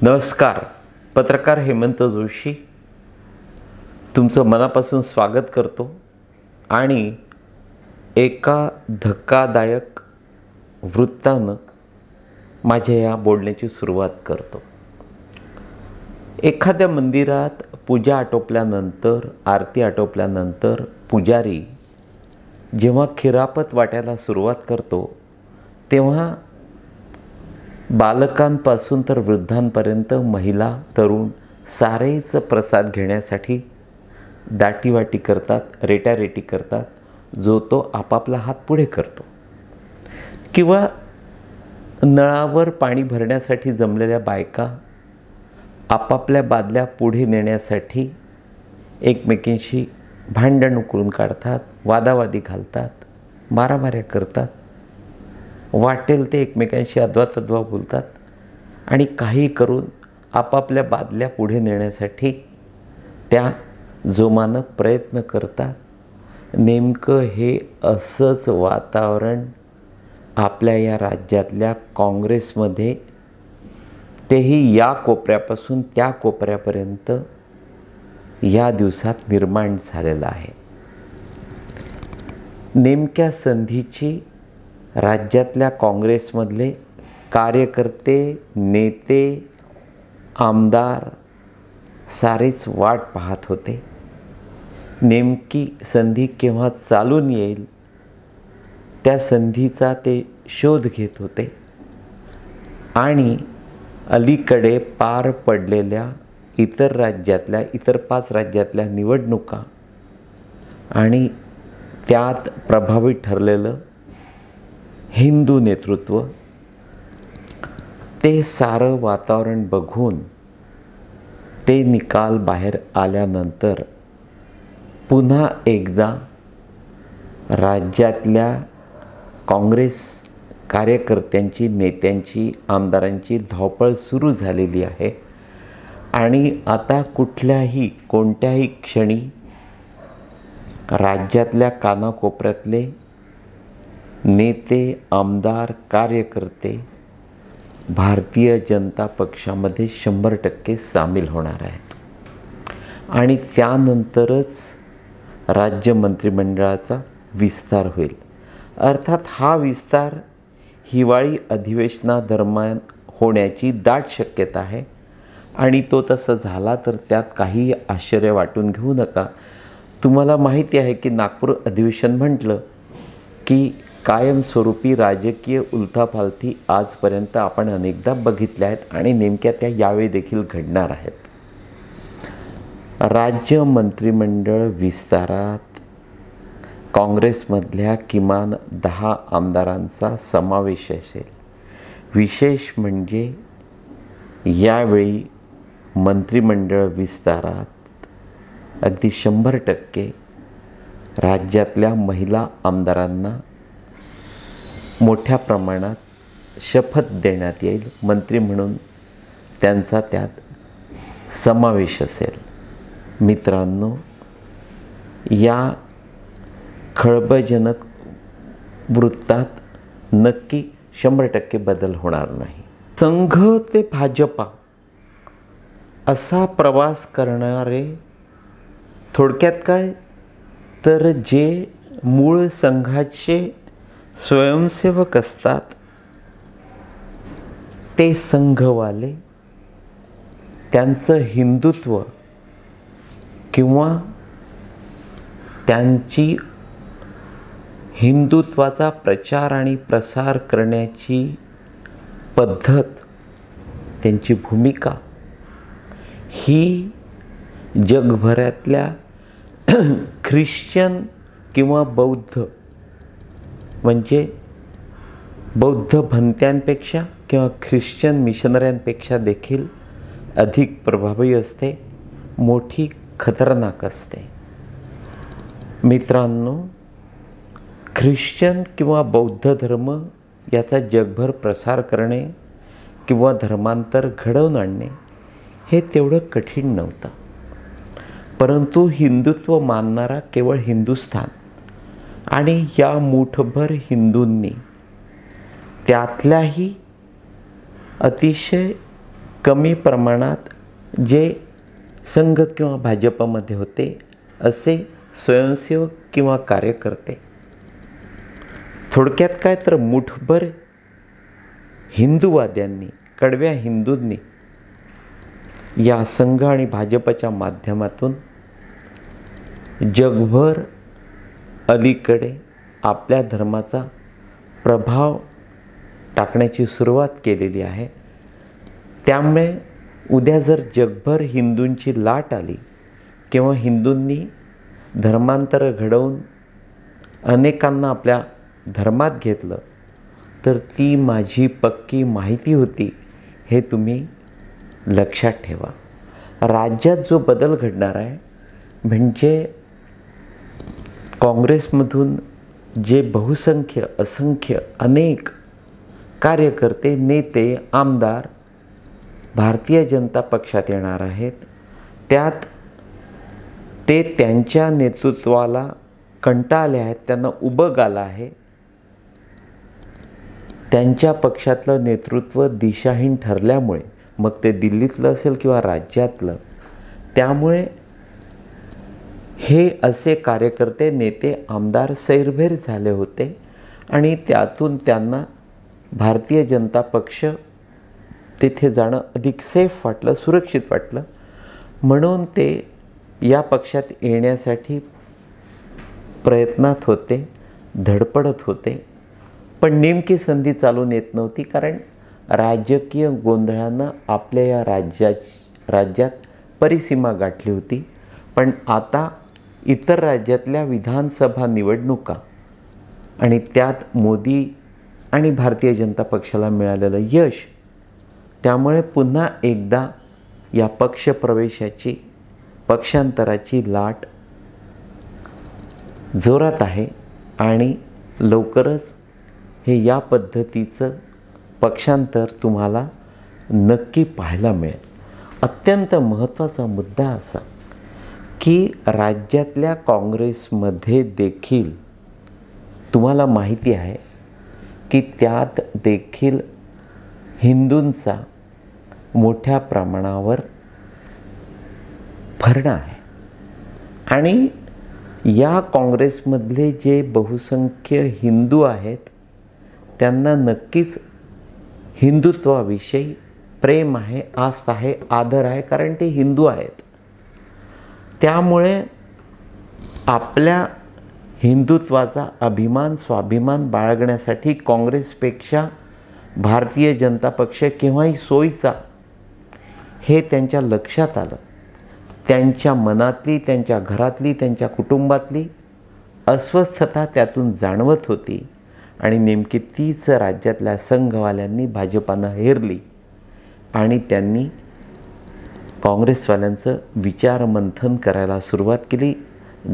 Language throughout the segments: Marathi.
नमस्कार. पत्रकार हेमंत जोशी तुमचं मनापासून स्वागत करतो आणि एका धक्कादायक वृत्तानं माझ्या या बोलण्याची सुरुवात करतो. एखाद्या मंदिरात पूजा आटोपल्यानंतर, आरती आटोपल्यानंतर पुजारी जेव्हा खिरापत वाटायला सुरुवात करतो तेव्हा बालकांपासून तर वृद्धांपर्यंत महिला, तरुण सारेच प्रसाद घेण्यासाठी दाटीवाटी करतात, रेटारेटी करतात. जो तो आपापला हात पुढे करतो किंवा नळावर पाणी भरण्यासाठी जमलेल्या बायका आपापल्या बादल्या पुढे नेण्यासाठी एकमेकींशी भांडण उकळून काढतात, वादावादी घालतात, मारामाऱ्या करतात, वाटेल ते एकमेकांशी अद्वा बोलतात आणि काही करून आपापल्या बादल्या पुढे नेण्यासाठी त्या जोमानं प्रयत्न करतात. नेमकं हे असंच वातावरण आपल्या या राज्यातल्या काँग्रेसमध्ये, तेही या कोपऱ्यापासून त्या कोपऱ्यापर्यंत या दिवसात निर्माण झालेलं आहे. नेमक्या संधीची राज्यातल्या काँग्रेसमधले कार्यकर्ते, नेते, आमदार सारेच वाट पाहत होते. नेमकी संधी केव्हा चालून येईल त्या संधीचा ते शोध घेत होते. आणि अलीकडे पार पडलेल्या इतर 5 राज्यातल्या निवडणुका आणि त्यात प्रभावी ठरलेलं हिंदू नेतृत्व, ते सारं वातावरण बघून ते निकाल बाहेर आल्यानंतर पुन्हा एकदा राज्यातल्या काँग्रेस कार्यकर्त्यांची, नेत्यांची, आमदारांची धावपळ सुरू झालेली आहे. आणि आता कोणत्याही क्षणी राज्यातल्या कानाकोपऱ्यातले नेते, आमदार, कार्यकर्ते भारतीय जनता पक्षामध्ये 100% सामील होणार आहेत. आणि त्यानंतरच राज्य मंत्रिमंडळाचा विस्तार होईल. अर्थात हा विस्तार हिवाळी अधिवेशनादरम्यान होण्याची दाट शक्यता आहे. आणि तो तसा झाला तर त्यात काही आश्चर्य वाटून घेऊ नका. तुम्हाला माहिती आहे की नागपूर अधिवेशन म्हटलं की कायमस्वरूपी राजकीय उलथापालथी आजपर्यंत आपण अनेकदा बघितल्या आहेत आणि नेमक्या त्या यावेळी देखील घडणार आहेत. राज्य मंत्रिमंडळ विस्तारात काँग्रेसमधल्या किमान 10 आमदारांचा समावेश असेल. विशेष म्हणजे यावेळी मंत्रिमंडळ विस्तारात अगदी 100% राज्यातल्या महिला आमदारांना मोठ्या प्रमाणात शपथ देण्यात येईल. मंत्री म्हणून त्यांचा त्यात समावेश असेल. मित्रांनो, या खळबळजनक वृत्तात नक्की 100% बदल होणार नाही. संघ ते भाजपा असा प्रवास करणारे, थोडक्यात काय तर जे मूळ संघाचे स्वयंसेवक असतात ते संघवाले, त्यांचं हिंदुत्व किंवा त्यांची हिंदुत्वाचा प्रचार आणि प्रसार करण्याची पद्धत, त्यांची भूमिका ही जगभरातल्या ख्रिश्चन किंवा बौद्ध, म्हणजे बौद्ध भंत्यांपेक्षा किंवा ख्रिश्चन मिशनऱ्यांपेक्षा देखील अधिक प्रभावी असते, मोठी खतरनाक असते. मित्रांनो, ख्रिश्चन किंवा बौद्ध धर्म याचा जगभर प्रसार करणे किंवा धर्मांतर घडवून आणणे हे तेवढं कठीण नव्हतं. परंतु हिंदुत्व मानणारा केवळ हिंदुस्थान आणि या मूठभर हिंदूंनी त्यातल्याही अतिशय कमी प्रमाणात जे संघ किंवा भाजपमध्ये होते असे स्वयंसेवक किंवा कार्यकर्ते, थोडक्यात काय तर मुठभर हिंदूवाद्यांनी, कडव्या हिंदूंनी या संघ आणि भाजपच्या माध्यमातून जगभर अलीकडे आपल्या धर्माचा प्रभाव टाकण्याची सुरुवात केलेली आहे. त्यामुळे उद्या जर जगभर हिंदूंची लाट आली किंवा हिंदूंनी धर्मांतर घडवून अनेकांना आपल्या धर्मात घेतलं तर ती माझी पक्की माहिती होती, हे तुम्ही लक्षात ठेवा. राज्यात जो बदल घडणार आहे म्हणजे काँग्रेसमधून जे बहुसंख्य असंख्य अनेक कार्यकर्ते, नेते, आमदार भारतीय जनता पक्षात येणार आहेत, त्यात ते त्यांच्या नेतृत्वाला कंटाळले आहेत, त्यांना उबग आलं आहे. त्यांच्या पक्षातलं नेतृत्व दिशाहीन ठरल्यामुळे, मग ते दिल्लीतलं असेल किंवा राज्यातलं, त्यामुळे हे असे कार्यकर्ते, नेते, आमदार सैरभैर झाले होते आणि त्यातून त्यांना भारतीय जनता पक्ष तिथे जाणं अधिक सेफ वाटलं, सुरक्षित वाटलं, म्हणून ते या पक्षात येण्यासाठी प्रयत्नात होते, धडपडत होते. पण नेमकी संधी चालून येत नव्हती, कारण राजकीय गोंधळानं आपल्या या राज्यात परिसीमा गाठली होती. पण आता इतर राज्यातल्या विधानसभा निवडणुका आणि त्यात मोदी आणि भारतीय जनता पक्षाला मिळालेलं यश, त्यामुळे पुन्हा एकदा या पक्षप्रवेशाची, पक्षांतराची लाट जोरात आहे आणि लवकरच हे या पद्धतीचं पक्षांतर तुम्हाला नक्की पाहायला मिळेल. अत्यंत महत्त्वाचा मुद्दा असा की राज्यातल्या काँग्रेसमध्ये देखील तुम्हाला माहिती आहे की त्यात देखील हिंदूंचा मोठ्या प्रमाणावर भरणा आहे आणि या काँग्रेसमधले जे बहुसंख्य हिंदू आहेत त्यांना नक्कीच हिंदुत्वाविषयी प्रेम आहे, आस्था आहे, आदर आहे, कारण ते हिंदू आहेत. त्यामुळे आपल्या हिंदुत्वाचा अभिमान, स्वाभिमान बाळगण्यासाठी काँग्रेसपेक्षा भारतीय जनता पक्ष केव्हाही सोयीचा, हे त्यांच्या लक्षात आलं. त्यांच्या मनातली, त्यांच्या घरातली, त्यांच्या कुटुंबातली अस्वस्थता त्यातून जाणवत होती आणि नेमकी तीच राज्यातल्या संघवाल्यांनी भाजपानं हेरली आणि त्यांनी काँग्रेसवाल्यांचं विचारमंथन करायला सुरुवात केली,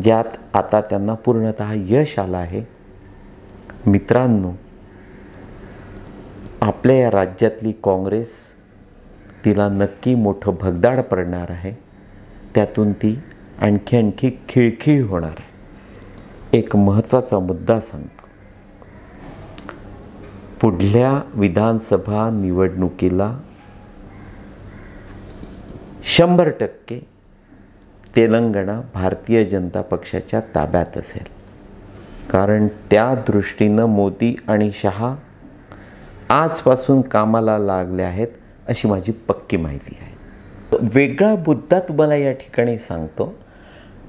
ज्यात आता त्यांना पूर्णतः यश आलं आहे. मित्रांनो, आपल्या या राज्यातली काँग्रेस, तिला नक्की मोठं भगदाड पडणार आहे. त्यातून ती आणखी खिळखिळ होणार आहे. एक महत्त्वाचा मुद्दा सांगतो. पुढल्या विधानसभा निवडणुकीला 100% तेलंगणा भारतीय जनता पक्षाच्या ताब्यात असेल, कारण त्या दृष्टीनं मोदी आणि शहा आजपासून कामाला लागले आहेत अशी माझी पक्की माहिती आहे. वेगळा मुद्दा तुम्हाला या ठिकाणी सांगतो.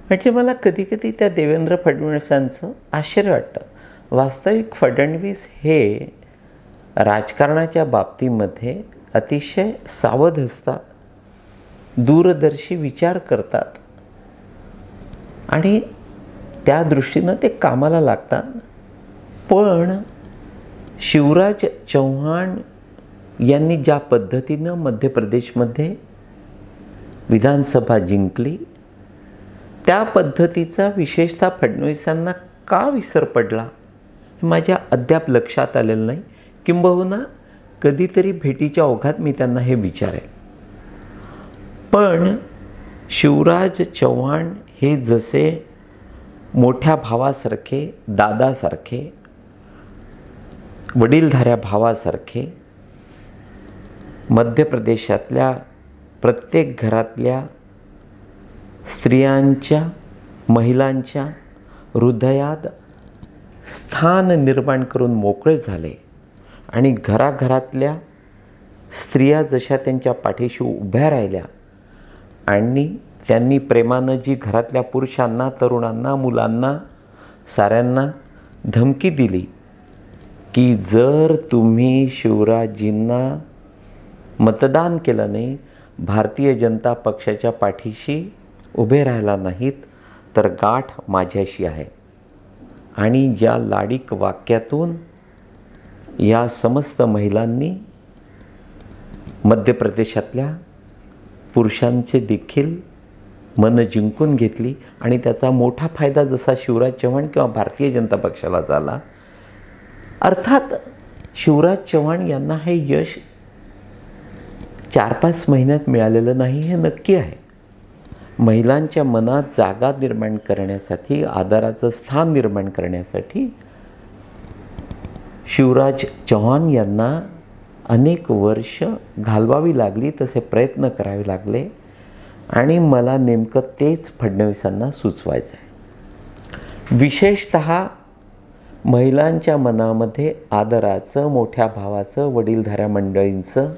म्हणजे मला कधी कधी त्या देवेंद्र फडणवीसांचं आश्चर्य वाटतं. वास्तविक फडणवीस हे राजकारणाच्या बाबतीमध्ये अतिशय सावध असतात, दूरदर्शी विचार करतात आणि त्या दृष्टीनं ते कामाला लागतात. पण शिवराज चौहान यांनी ज्या पद्धतीनं मध्य प्रदेशमध्ये विधानसभा जिंकली, त्या पद्धतीचा विशेषतः फडणवीसांना का विसर पडला हे माझ्या अद्याप लक्षात आलेलं नाही. किंबहुना कधीतरी भेटीच्या ओघात मी त्यांना हे विचारेल. पण शिवराज चौहान हे जसे मोठ्या भावासारखे, दादासारखे, वडीलधाऱ्या भावासारखे मध्य प्रदेशातल्या प्रत्येक घरातल्या स्त्रियांच्या, महिलांच्या हृदयात स्थान निर्माण करून मोकळे झाले आणि घराघरातल्या स्त्रिया जशा त्यांच्या पाठीशी उभ्या राहिल्या आणि त्यांनी प्रेमानं जी घरातल्या पुरुषांना, तरुणांना, मुलांना, साऱ्यांना धमकी दिली की जर तुम्ही शिवराजजींना मतदान केलं नाही, भारतीय जनता पक्षाच्या पाठीशी उभे राहिला नाहीत, तर गाठ माझ्याशी आहे. आणि या लाडिक वाक्यातून या समस्त महिलांनी मध्य प्रदेशातल्या पुरुषांचे देखील मन जिंकून घेतली आणि त्याचा मोठा फायदा जसा शिवराज चव्हाण किंवा भारतीय जनता पक्षाला झाला. अर्थात शिवराज चव्हाण यांना हे यश 4-5 महिन्यात मिळालेलं नाही हे नक्की आहे. महिलांच्या मनात जागा निर्माण करण्यासाठी, आदराचं स्थान निर्माण करण्यासाठी शिवराज चव्हाण यांना अनेक वर्ष घालवावी लागली, तसे प्रयत्न करावे लागले आणि मला नेमकं तेच फडणवीसांना सुचवायचं आहे. विशेषतः महिलांच्या मनामध्ये आदराचं, मोठ्या भावाचं, वडीलधाऱ्या मंडळींचं,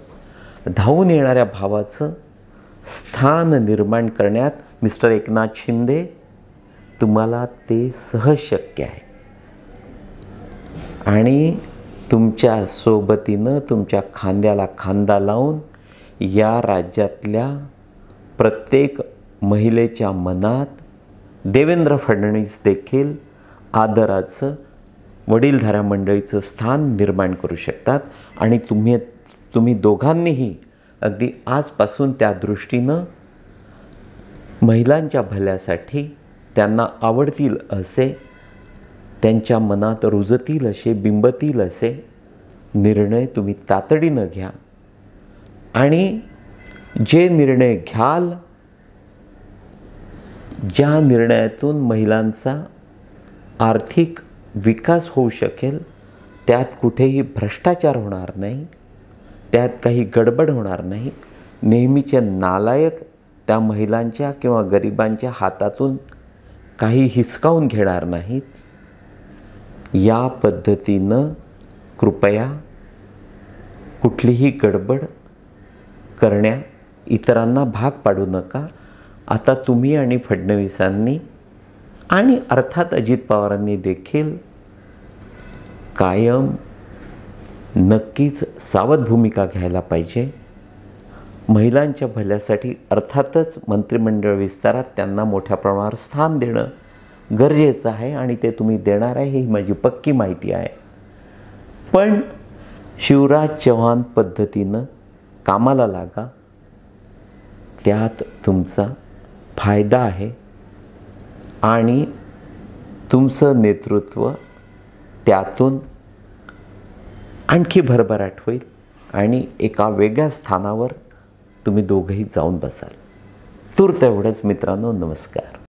धावून येणाऱ्या भावाचं स्थान निर्माण करण्यात मिस्टर एकनाथ शिंदे तुम्हाला ते सहज शक्य आहे. आणि तुमच्या सोबतीनं, तुमच्या खांद्याला खांदा लावून या राज्यातल्या प्रत्येक महिलेच्या मनात देवेंद्र फडणवीस देखील आदराचं, वडीलधाऱ्या मंडळीचं स्थान निर्माण करू शकतात. आणि तुम्ही दोघांनीही अगदी आजपासून त्या दृष्टीनं महिलांच्या भल्यासाठी, त्यांना आवडतील असे, त्यांच्या मनात रुजतील असे, बिंबतील असे निर्णय तुम्ही तातडीनं घ्या. आणि जे निर्णय घ्याल, ज्या निर्णयातून महिलांचा आर्थिक विकास होऊ शकेल, त्यात कुठेही भ्रष्टाचार होणार नाही, त्यात काही गडबड होणार नाही, नेहमीचे नालायक त्या महिलांच्या किंवा गरिबांच्या हातातून काही हिसकावून घेणार नाहीत, या पद्धतीनं कृपया कुठलीही गडबड करण्या, इतरांना भाग पाडू नका. आता तुम्ही आणि फडणवीसांनी आणि अर्थात अजित पवारांनी देखील कायम नक्कीच सावध भूमिका घ्यायला पाहिजे. महिलांच्या भल्यासाठी अर्थातच मंत्रिमंडळ विस्तारात त्यांना मोठ्या प्रमाणावर स्थान देणं गरजेचं आहे आणि ते तुम्ही देणार आहे ही माझी पक्की माहिती आहे. पण शिवराज चव्हाण पद्धतीनं कामाला लागा, त्यात तुमचा फायदा आहे आणि तुमचं नेतृत्व त्यातून आणखी भरभराट होईल आणि एका वेगळ्या स्थानावर तुम्ही दोघंही जाऊन बसाल. तूर्त एवढंच मित्रांनो, नमस्कार.